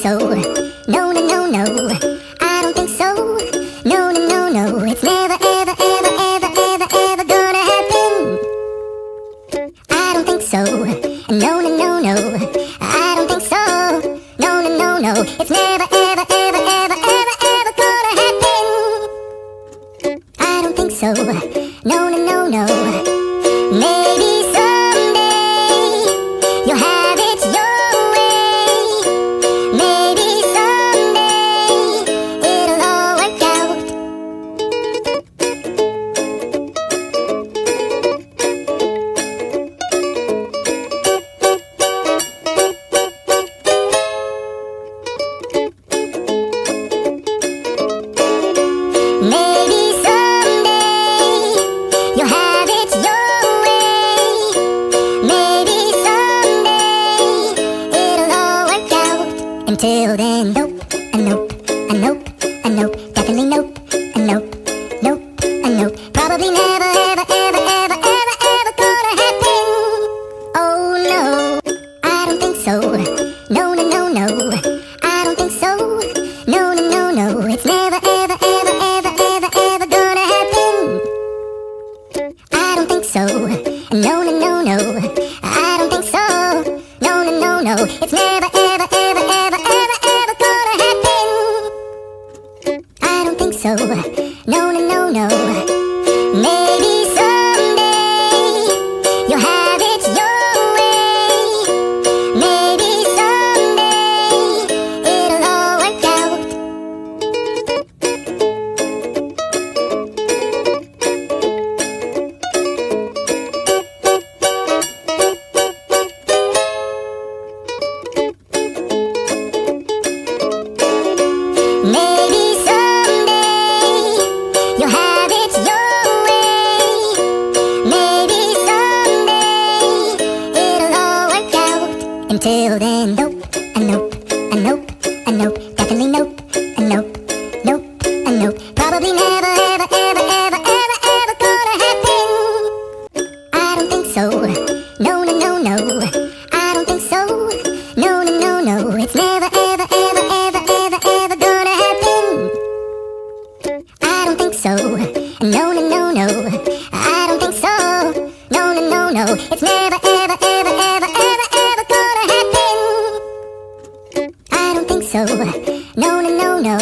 so. No, no, no, no. I don't think so. No, no, no, no. It's never, ever, ever, ever, ever, ever gonna happen. I don't think so. No, no, no, no. I don't think so. No, no, no, no. It's never, ever, ever, ever, ever, ever gonna happen. I don't think so. No, no, no, no. Maybe someday you'll have it your way. Maybe someday it'll all work out. Maybe someday you'll have it your way. Maybe someday it'll all work out. Until then, nope, a nope, a nope, a nope, definitely nope, a nope, nope, a nope. Probably never, ever, ever, ever, ever, ever gonna happen. Oh no, I don't think so. No, no, no, no. I don't think so. No, no, no, no. It's never, ever, ever, ever, ever, ever gonna happen. I don't think so. No, no, no, no. I don't think so. No, no, no, no. It's never, ever, ever, ever, ever, ever gonna happen. I don't think so. No, no, no, no. Maybe someday you'll have it your way. Maybe someday it'll all work out. Maybe someday you'll have it your way. Maybe someday it'll all work out. Until then, nope, a nope, a nope, a nope, definitely nope, a nope, nope, a nope. Probably never, ever, ever, ever, ever, ever gonna happen. I don't think so. No, no, no, no. I don't think so. No, no, no, no. It's never, ever, ever, ever, ever, ever gonna happen. I don't think so. No, no, no, no. I don't think so. No, no, no, no. It's never, ever, ever, ever, ever, ever gonna happen. I don't think so. No, no, no, no.